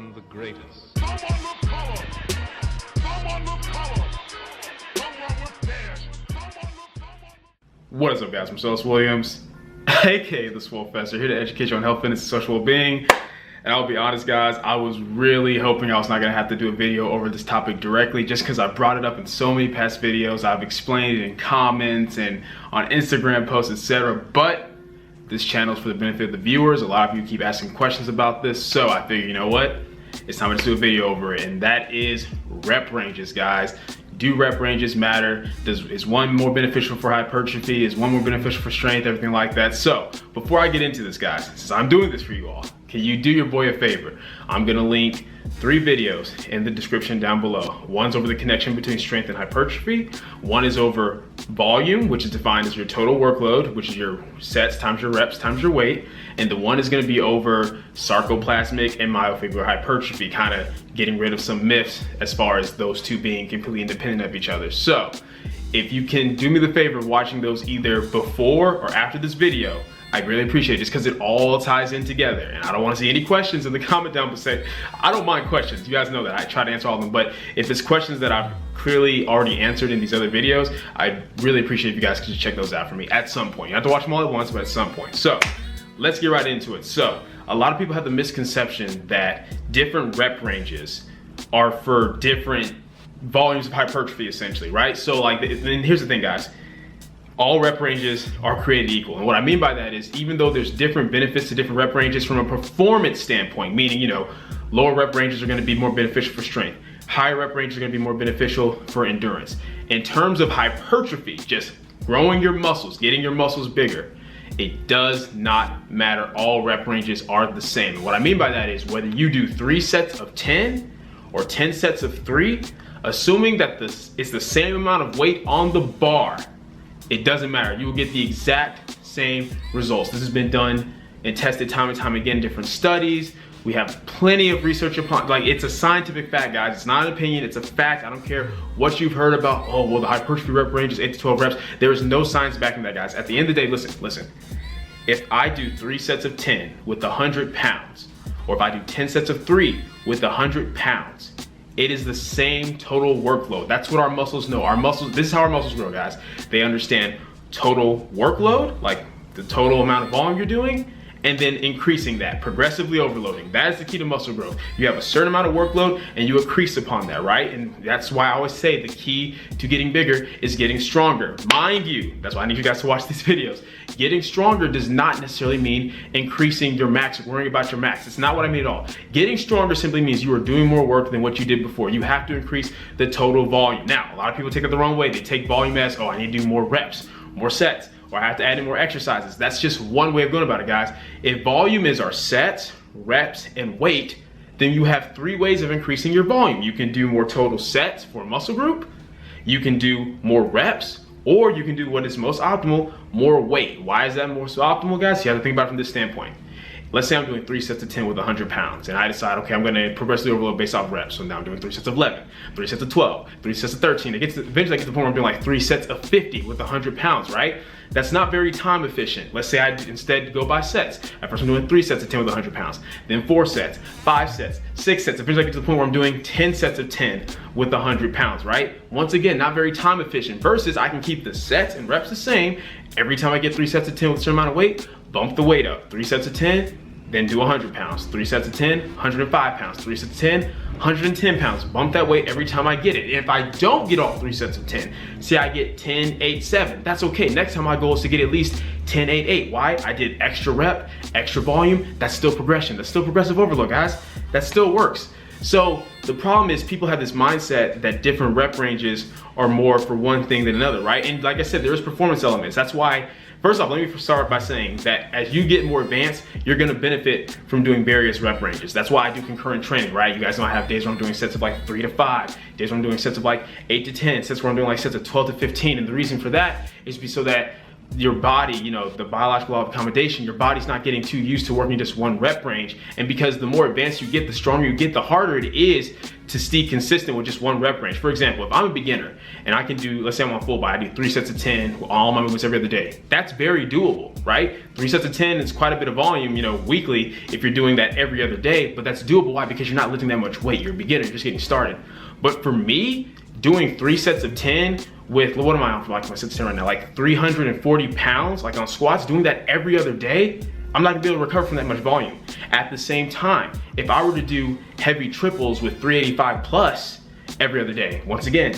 among the greatest. What is up, guys? I'm Marcellus Williams, aka TheSwolefessor, here to educate you on health, fitness, and social well-being. And I'll be honest, guys, I was really hoping I was not gonna have to do a video over this topic directly, just because I brought it up in so many past videos. I've explained it in comments and on Instagram posts, etc. But this channel is for the benefit of the viewers. A lot of you keep asking questions about this, so I figured, you know what? It's time to do a video over it, and that is rep ranges, guys. Do rep ranges matter? Is one more beneficial for hypertrophy? Is one more beneficial for strength? Everything like that. So before I get into this, guys, since I'm doing this for you all, can you do your boy a favor? I'm gonna link 3 videos in the description down below. One's over the connection between strength and hypertrophy. One is over volume, which is defined as your total workload, which is your sets times your reps times your weight. And the one is gonna be over sarcoplasmic and myofibrillar hypertrophy, kind of getting rid of some myths as far as those two being completely independent of each other. So if you can do me the favor of watching those either before or after this video, I really appreciate it, just because it all ties in together. And I don't want to see any questions in the comment down below. Say, I don't mind questions. You guys know that. I try to answer all of them. But if it's questions that I've clearly already answered in these other videos, I really appreciate if you guys could just check those out for me at some point. You have to watch them all at once, but at some point. So let's get right into it. So a lot of people have the misconception that different rep ranges are for different volumes of hypertrophy, essentially, right? So like, and here's the thing, guys. All rep ranges are created equal. And what I mean by that is, even though there's different benefits to different rep ranges from a performance standpoint, meaning, you know, lower rep ranges are gonna be more beneficial for strength. Higher rep ranges are gonna be more beneficial for endurance. In terms of hypertrophy, just growing your muscles, getting your muscles bigger, it does not matter. All rep ranges are the same. And what I mean by that is, whether you do 3 sets of 10 or 10 sets of 3, assuming that this is the same amount of weight on the bar, it doesn't matter. You will get the exact same results. This has been done and tested time and time again in different studies. We have plenty of research upon, like, it's a scientific fact, guys. It's not an opinion, it's a fact. I don't care what you've heard about, oh, well, the hypertrophy rep range is 8 to 12 reps. There is no science backing that, guys. At the end of the day, listen. If I do 3 sets of 10 with 100 pounds, or if I do 10 sets of 3 with 100 pounds, it is the same total workload. That's what our muscles know. Our muscles, this is how our muscles grow, guys. They understand total workload, like the total amount of volume you're doing, and then increasing that, progressively overloading. That is the key to muscle growth. You have a certain amount of workload and you increase upon that, right? And that's why I always say the key to getting bigger is getting stronger. Mind you, that's why I need you guys to watch these videos. Getting stronger does not necessarily mean increasing your max, or worrying about your max. It's not what I mean at all. Getting stronger simply means you are doing more work than what you did before. You have to increase the total volume. Now, a lot of people take it the wrong way. They take volume as, oh, I need to do more reps, more sets, or I have to add in more exercises. That's just one way of going about it, guys. If volume is our sets, reps, and weight, then you have 3 ways of increasing your volume. You can do more total sets for a muscle group, you can do more reps, or you can do what is most optimal, more weight. Why is that more so optimal, guys? You have to think about it from this standpoint. Let's say I'm doing 3 sets of 10 with 100 pounds, and I decide, okay, I'm gonna progressively overload based off reps. So now I'm doing 3 sets of 11, 3 sets of 12, 3 sets of 13. Eventually I get to the point where I'm doing like 3 sets of 50 with 100 pounds, right? That's not very time efficient. Let's say I instead go by sets. At first I'm doing 3 sets of 10 with 100 pounds, then 4 sets, 5 sets, 6 sets. Eventually I get to the point where I'm doing 10 sets of 10 with 100 pounds, right? Once again, not very time efficient, versus I can keep the sets and reps the same. Every time I get 3 sets of 10 with a certain amount of weight, bump the weight up. 3 sets of 10, then do 100 pounds. 3 sets of 10, 105 pounds. 3 sets of 10, 110 pounds. Bump that weight every time I get it. And if I don't get all 3 sets of 10, say I get 10, 8, 7, that's okay. Next time my goal is to get at least 10, 8, 8. Why? I did extra rep, extra volume. That's still progression. That's still progressive overload, guys. That still works. So the problem is, people have this mindset that different rep ranges are more for one thing than another, right? And like I said, there's performance elements. That's why, first off, let me start by saying that as you get more advanced, you're gonna benefit from doing various rep ranges. That's why I do concurrent training, right? You guys know I have days where I'm doing sets of like 3 to 5, days where I'm doing sets of like 8 to 10, sets where I'm doing like sets of 12 to 15. And the reason for that is so that your body, you know, the biological law of accommodation, your body's not getting too used to working just one rep range. And because the more advanced you get, the stronger you get, the harder it is to stay consistent with just one rep range. For example, if I'm a beginner and I can do, let's say I'm on full body, I do 3 sets of 10, all my movements every other day. That's very doable, right? 3 sets of 10 is quite a bit of volume, you know, weekly if you're doing that every other day, but that's doable. Why? Because you're not lifting that much weight. You're a beginner, you're just getting started. But for me, doing 3 sets of 10 with, what am I on for, like my sets of 10 right now? Like 340 pounds, like on squats, doing that every other day, I'm not gonna be able to recover from that much volume. At the same time, if I were to do heavy triples with 385 plus every other day, once again,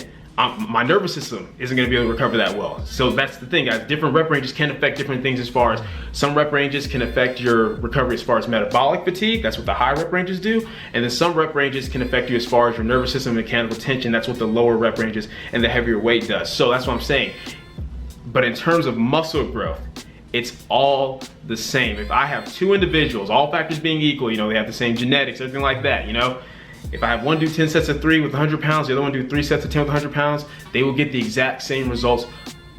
my nervous system isn't gonna be able to recover that well. So that's the thing, guys. Different rep ranges can affect different things as far as, some rep ranges can affect your recovery as far as metabolic fatigue. That's what the high rep ranges do. And then some rep ranges can affect you as far as your nervous system, mechanical tension. That's what the lower rep ranges and the heavier weight does. So that's what I'm saying. But in terms of muscle growth, it's all the same. If I have 2 individuals, all factors being equal, you know, they have the same genetics, everything like that, you know, if I have one do 10 sets of 3 with 100 pounds, the other one do 3 sets of 10 with 100 pounds, they will get the exact same results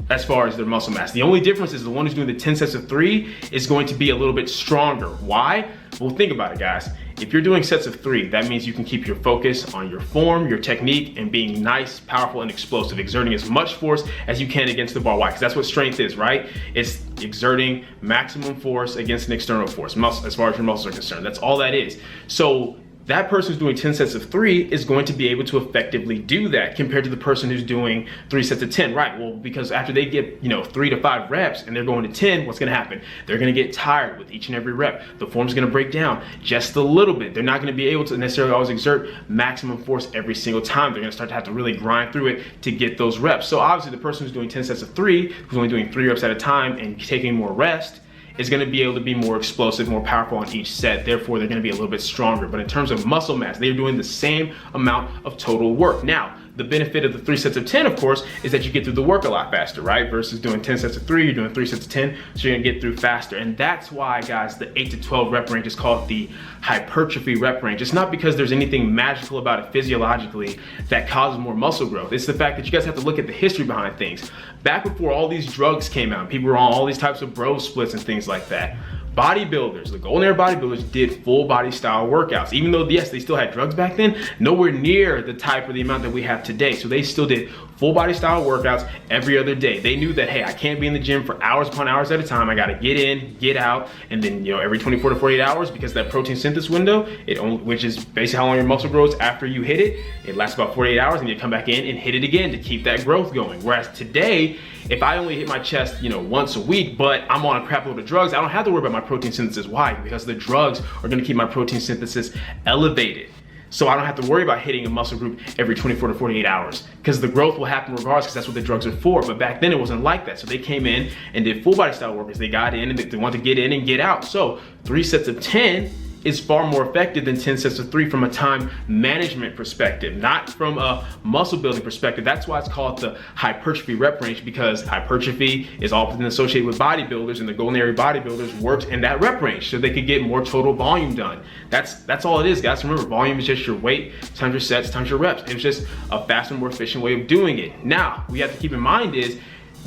as far as their muscle mass. The only difference is the one who's doing the 10 sets of 3 is going to be a little bit stronger. Why? Well, think about it, guys. If you're doing sets of 3, that means you can keep your focus on your form, your technique, and being nice, powerful, and explosive, exerting as much force as you can against the bar. Why? Because that's what strength is, right? It's exerting maximum force against an external force, as far as your muscles are concerned. That's all that is. So that person who's doing 10 sets of 3 is going to be able to effectively do that compared to the person who's doing 3 sets of 10, right? Well, because after they get, you know, 3 to 5 reps and they're going to 10, what's gonna happen? They're gonna get tired with each and every rep. The form's gonna break down just a little bit. They're not gonna be able to necessarily always exert maximum force every single time. They're gonna start to have to really grind through it to get those reps. So obviously the person who's doing 10 sets of 3, who's only doing 3 reps at a time and taking more rest, is going to be able to be more explosive, more powerful on each set. Therefore, they're going to be a little bit stronger. But in terms of muscle mass, they're doing the same amount of total work. Now, the benefit of the 3 sets of 10, of course, is that you get through the work a lot faster, right? Versus doing 10 sets of 3, you're doing 3 sets of 10, so you're gonna get through faster. And that's why, guys, the 8 to 12 rep range is called the hypertrophy rep range. It's not because there's anything magical about it physiologically that causes more muscle growth. It's the fact that you guys have to look at the history behind things. Back before all these drugs came out, people were on all these types of bro splits and things like that. Bodybuilders, the golden era bodybuilders did full body style workouts. Even though, yes, they still had drugs back then, nowhere near the type or the amount that we have today. So they still did full body style workouts every other day. They knew that, hey, I can't be in the gym for hours upon hours at a time. I gotta get in, get out, and then, you know, every 24 to 48 hours, because that protein synthesis window, which is basically how long your muscle grows after you hit it, it lasts about 48 hours, and you come back in and hit it again to keep that growth going. Whereas today, if I only hit my chest, you know, once a week, but I'm on a crap load of drugs, I don't have to worry about my protein synthesis. Why? Because the drugs are gonna keep my protein synthesis elevated. So I don't have to worry about hitting a muscle group every 24 to 48 hours, because the growth will happen regardless, because that's what the drugs are for. But back then it wasn't like that. So they came in and did full body style workouts. They got in and they want to get in and get out. So 3 sets of 10 is far more effective than 10 sets of 3 from a time management perspective, not from a muscle building perspective. That's why it's called the hypertrophy rep range, because hypertrophy is often associated with bodybuilders, and the golden era bodybuilders worked in that rep range so they could get more total volume done. That's all it is, guys. Remember, volume is just your weight times your sets times your reps. It's just a faster, more efficient way of doing it. Now, we have to keep in mind is,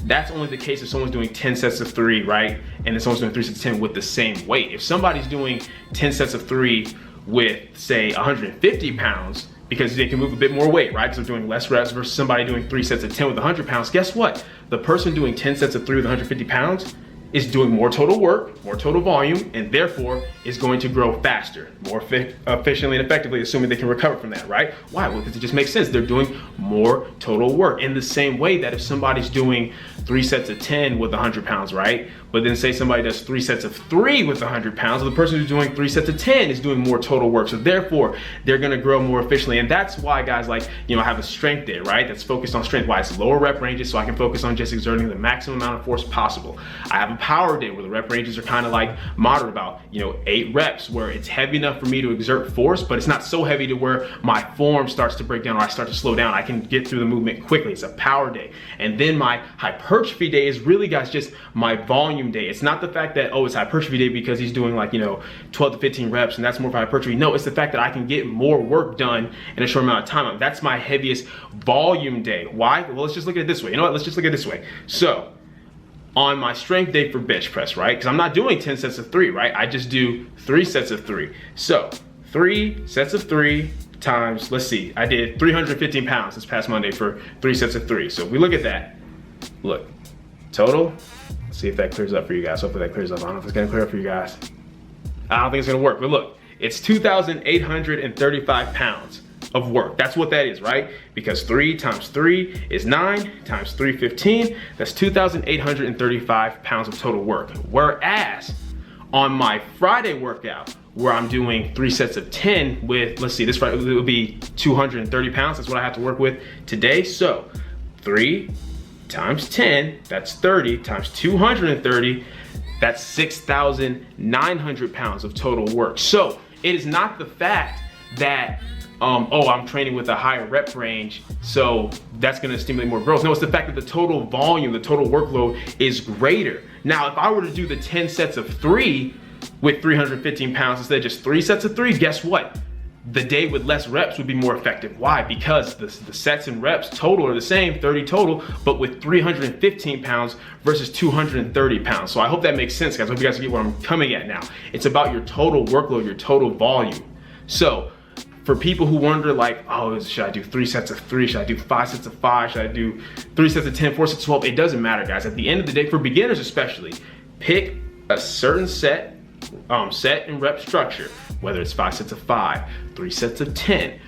that's only the case if someone's doing 10 sets of 3, right? And then someone's doing 3 sets of 10 with the same weight. If somebody's doing 10 sets of 3 with, say, 150 pounds, because they can move a bit more weight, right? Because they're doing less reps, versus somebody doing 3 sets of 10 with 100 pounds, guess what? The person doing 10 sets of 3 with 150 pounds is doing more total work, more total volume, and therefore is going to grow faster, more efficiently and effectively, assuming they can recover from that, right? Why? Well, because it just makes sense. They're doing more total work. In the same way that if somebody's doing 3 sets of 10 with 100 pounds, right? But then say somebody does 3 sets of 3 with 100 pounds, the person who's doing 3 sets of 10 is doing more total work. So therefore, they're gonna grow more efficiently. And that's why guys like, you know, have a strength day, right? That's focused on strength. Why? It's lower rep ranges, so I can focus on just exerting the maximum amount of force possible. I have a power day where the rep ranges are kind of like moderate, about, you know, 8 reps, where it's heavy enough for me to exert force, but it's not so heavy to where my form starts to break down or I start to slow down. I can get through the movement quickly. It's a power day. And then my hypertrophy day is really, guys, just my volume day. It's not the fact that, oh, it's hypertrophy day because he's doing like, you know, 12 to 15 reps and that's more for hypertrophy. No, it's the fact that I can get more work done in a short amount of time. That's my heaviest volume day. Why? Well, let's just look at it this way. You know what? Let's just look at it this way. So on my strength day for bench press, right? Because I'm not doing 10 sets of 3, right? I just do 3 sets of 3. So 3 sets of 3 times, let's see, I did 315 pounds this past Monday for 3 sets of 3. So if we look at that, look, total, let's see if that clears up for you guys. Hopefully that clears up. I don't know if it's gonna clear up for you guys. I don't think it's gonna work, but look, it's 2,835 pounds of work. That's what that is, right? Because 3 times 3 is 9 times 315. That's 2,835 pounds of total work. Whereas on my Friday workout, where I'm doing 3 sets of 10 with, let's see, this Friday it will be 230 pounds. That's what I have to work with today. So 3 times 10, that's 30 times 230, that's 6,900 pounds of total work. So it is not the fact that oh, I'm training with a higher rep range, so that's gonna stimulate more growth. No, it's the fact that the total volume, the total workload is greater. Now, if I were to do the 10 sets of 3 with 315 pounds instead of just 3 sets of 3, guess what? The day with less reps would be more effective. Why? Because the sets and reps total are the same, 30 total, but with 315 pounds versus 230 pounds. So I hope that makes sense, guys. I hope you guys get where I'm coming at now. It's about your total workload, your total volume. So for people who wonder like, oh, should I do 3 sets of 3? Should I do 5 sets of 5? Should I do 3 sets of 10, 4 sets of 12? It doesn't matter, guys. At the end of the day, for beginners especially, pick a certain set and rep structure, whether it's 5 sets of 5, 3 sets of 10,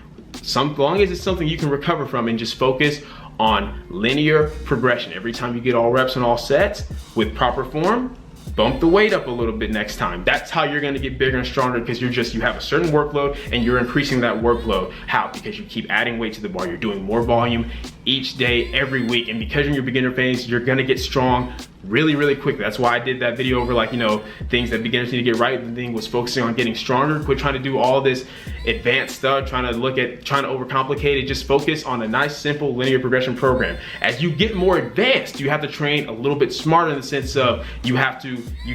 long as it's something you can recover from, and just focus on linear progression. Every time you get all reps and all sets with proper form, bump the weight up a little bit next time. That's how you're gonna get bigger and stronger, because you have a certain workload and you're increasing that workload. How? Because you keep adding weight to the bar. You're doing more volume each day, every week. And because you're in your beginner phase, you're gonna get strong really, really quickly. That's why I did that video over, like, you know, things that beginners need to get right. The thing was focusing on getting stronger. Quit trying to do all this advanced stuff, trying to overcomplicate it. Just focus on a nice, simple linear progression program. As you get more advanced, you have to train a little bit smarter, in the sense of you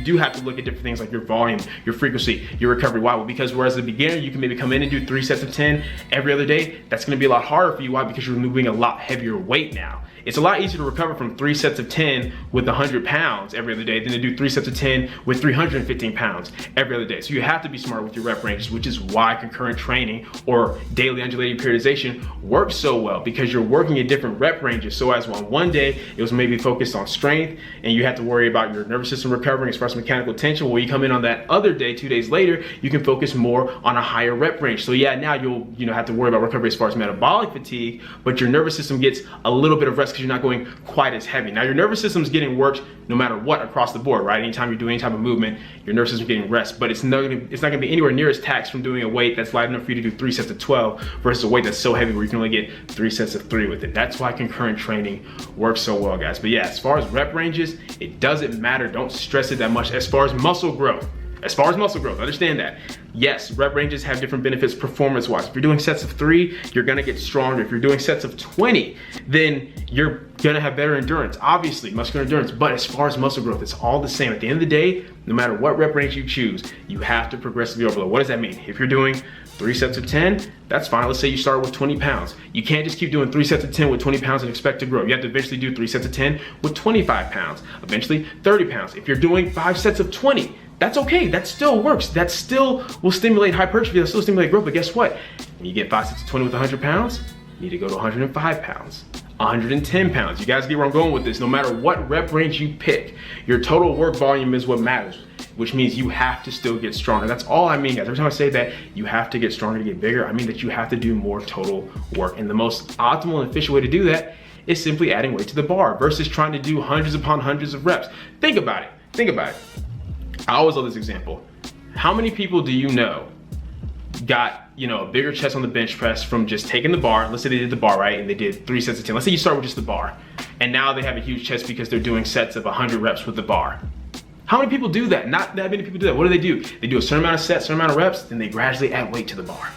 do have to look at different things like your volume, your frequency, your recovery. Why? Well, because whereas a beginner, you can maybe come in and do 3 sets of 10 every other day, that's gonna be a lot harder for you. Why? Because you're moving a lot heavier weight now. It's a lot easier to recover from 3 sets of 10 with 100 pounds every other day than to do 3 sets of 10 with 315 pounds every other day. So you have to be smart with your rep ranges, which is why concurrent training or daily undulating periodization works so well, because you're working at different rep ranges. So as one day it was maybe focused on strength and you have to worry about your nervous system recovering as far as mechanical tension, well, you come in on that other day, 2 days later, you can focus more on a higher rep range. So yeah, now you'll have to worry about recovery as far as metabolic fatigue, but your nervous system gets a little bit of rest because you're not going quite as heavy. Now your nervous system's getting worked no matter what across the board, right? Anytime you're doing any type of movement, your nervous system's getting rest, but it's not gonna be anywhere near as taxed from doing a weight that's light enough for you to do 3 sets of 12 versus a weight that's so heavy where you can only get 3 sets of 3 with it. That's why concurrent training works so well, guys. But yeah, as far as rep ranges, it doesn't matter. Don't stress it that much. As far as muscle growth, understand that. Yes, rep ranges have different benefits performance-wise. If you're doing sets of 3, you're gonna get stronger. If you're doing sets of 20, then you're gonna have better endurance, obviously, muscular endurance. But as far as muscle growth, it's all the same. At the end of the day, no matter what rep range you choose, you have to progressively overload. What does that mean? If you're doing 3 sets of 10, that's fine. Let's say you start with 20 pounds. You can't just keep doing 3 sets of 10 with 20 pounds and expect to grow. You have to eventually do 3 sets of 10 with 25 pounds, eventually 30 pounds. If you're doing 5 sets of 20, that's okay, that still works. That still will stimulate hypertrophy, that still stimulate growth, but guess what? When you get 5 sets of 20 with 100 pounds, you need to go to 105 pounds, 110 pounds. You guys get where I'm going with this. No matter what rep range you pick, your total work volume is what matters, which means you have to still get stronger. That's all I mean, guys. Every time I say that you have to get stronger to get bigger, I mean that you have to do more total work. And the most optimal and efficient way to do that is simply adding weight to the bar versus trying to do hundreds upon hundreds of reps. Think about it. I always love this example. How many people do you know got, a bigger chest on the bench press from just taking the bar? Let's say they did the bar, right? And they did 3 sets of 10. Let's say you start with just the bar. And now they have a huge chest because they're doing sets of 100 reps with the bar. How many people do that? Not that many people do that. What do? They do a certain amount of sets, certain amount of reps, then they gradually add weight to the bar.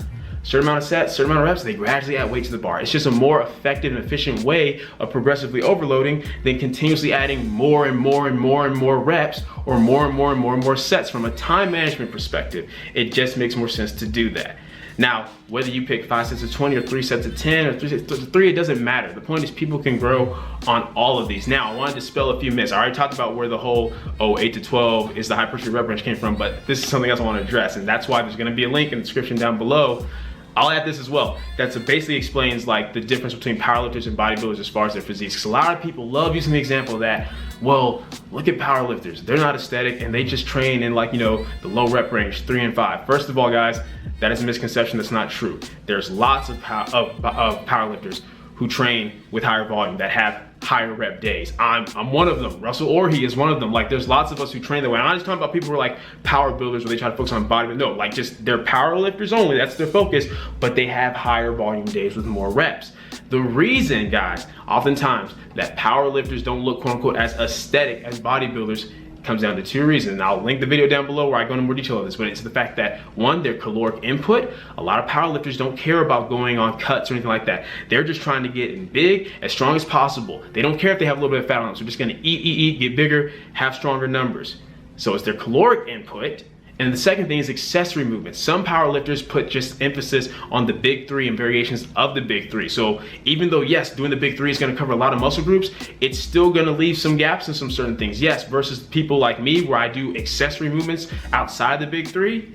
Certain amount of sets, certain amount of reps, they gradually add weight to the bar. It's just a more effective and efficient way of progressively overloading than continuously adding more and more reps, or more and more sets. From a time management perspective, it just makes more sense to do that. Now, whether you pick 5 sets of 20 or 3 sets of 10 or 3 sets of 3, it doesn't matter. The point is people can grow on all of these. Now, I wanted to dispel a few myths. I already talked about where the whole, 8 to 12 is the hypertrophy rep range came from, but this is something else I want to address, and that's why there's going to be a link in the description down below. I'll add this as well. That basically explains like the difference between powerlifters and bodybuilders as far as their physiques. Because a lot of people love using the example that, well, look at powerlifters. They're not aesthetic and they just train in like, the low rep range, 3 and 5. First of all, guys, that is a misconception. That's not true. There's lots of powerlifters who train with higher volume that have higher rep days. I'm one of them. Russell Orhe is one of them. Like, there's lots of us who train that way. I'm not just talking about people who are like power builders where they try to focus on body. No, like just they're power lifters only. That's their focus, but they have higher volume days with more reps. The reason, guys, oftentimes that power lifters don't look quote unquote as aesthetic as bodybuilders comes down to 2 reasons. And I'll link the video down below where I go into more detail of this, but it's the fact that, one, their caloric input. A lot of powerlifters don't care about going on cuts or anything like that. They're just trying to get in big, as strong as possible. They don't care if they have a little bit of fat on them. So they're just gonna eat, get bigger, have stronger numbers. So it's their caloric input. And the second thing is accessory movements. Some powerlifters put just emphasis on the big 3 and variations of the big 3. So even though, yes, doing the big 3 is gonna cover a lot of muscle groups, it's still gonna leave some gaps in some certain things. Yes, versus people like me where I do accessory movements outside the big 3,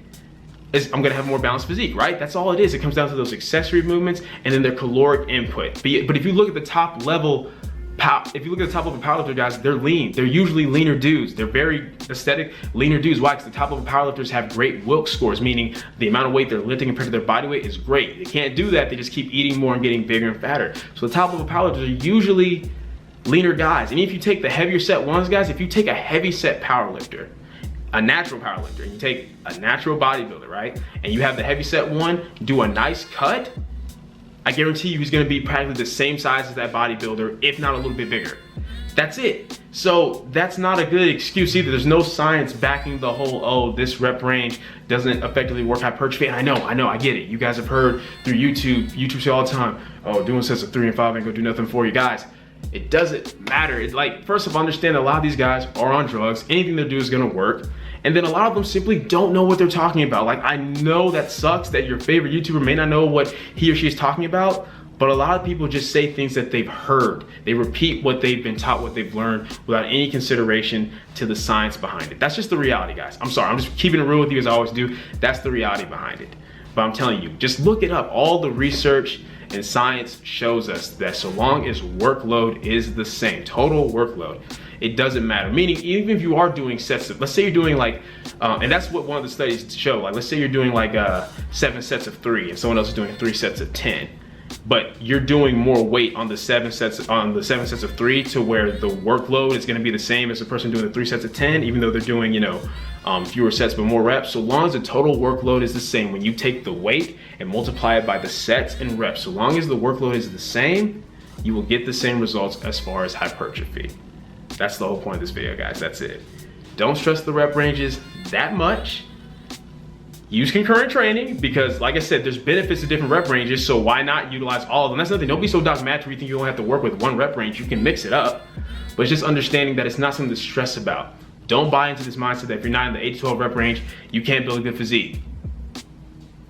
I'm gonna have more balanced physique, right? That's all it is. It comes down to those accessory movements and then their caloric input. But if you look at the top level, powerlifter guys, they're lean. They're usually leaner dudes. They're very aesthetic, leaner dudes. Why? Because the top level powerlifters have great Wilks scores, meaning the amount of weight they're lifting compared to their body weight is great. They can't do that. They just keep eating more and getting bigger and fatter. So the top level powerlifters are usually leaner guys. And if you take the heavier set ones, guys, if you take a heavy set powerlifter, a natural powerlifter, and you take a natural bodybuilder, right? And you have the heavy set one, do a nice cut, I guarantee you he's gonna be practically the same size as that bodybuilder, if not a little bit bigger. That's it. So that's not a good excuse either. There's no science backing the whole, oh, this rep range doesn't effectively work hypertrophy. And I know, I get it. You guys have heard through YouTube say all the time, oh, doing sets of 3 and 5 ain't gonna do nothing for you. Guys, it doesn't matter. It's like, first of all, understand that a lot of these guys are on drugs. Anything they do is gonna work. And then a lot of them simply don't know what they're talking about. Like, I know that sucks that your favorite YouTuber may not know what he or she is talking about, but a lot of people just say things that they've heard. They repeat what they've been taught, what they've learned, without any consideration to the science behind it. That's just the reality, guys. I'm sorry, I'm just keeping it real with you as I always do. That's the reality behind it. But I'm telling you, just look it up. All the research and science shows us that so long as workload is the same, total workload, it doesn't matter. Meaning, even if you are doing sets of, let's say you're doing like, and that's what one of the studies show, like let's say you're doing like 7 sets of 3 and someone else is doing 3 sets of 10. But you're doing more weight on the 7 sets of 3 to where the workload is gonna be the same as the person doing the 3 sets of 10, even though they're doing, fewer sets but more reps. So long as the total workload is the same, when you take the weight and multiply it by the sets and reps, so long as the workload is the same, you will get the same results as far as hypertrophy. That's the whole point of this video, guys. That's it. Don't stress the rep ranges that much. Use concurrent training because, like I said, there's benefits to different rep ranges, so why not utilize all of them? That's nothing. Don't be so dogmatic where you think you only have to work with one rep range. You can mix it up, but it's just understanding that it's not something to stress about. Don't buy into this mindset that if you're not in the 8 to 12 rep range, you can't build a good physique.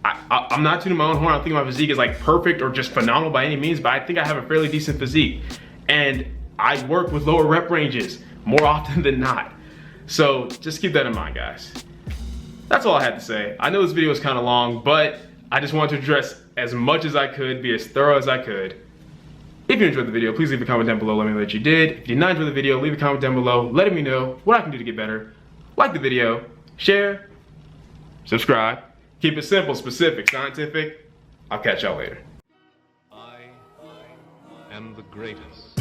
I'm not tooting my own horn. I don't think my physique is like perfect or just phenomenal by any means, but I think I have a fairly decent physique. And I work with lower rep ranges more often than not. So just keep that in mind, guys. That's all I had to say. I know this video is kind of long, but I just wanted to address as much as I could, be as thorough as I could. If you enjoyed the video, please leave a comment down below. Let me know that you did. If you did not enjoy the video, leave a comment down below letting me know what I can do to get better. Like the video, share, subscribe. Keep it simple, specific, scientific. I'll catch y'all later. I am the greatest.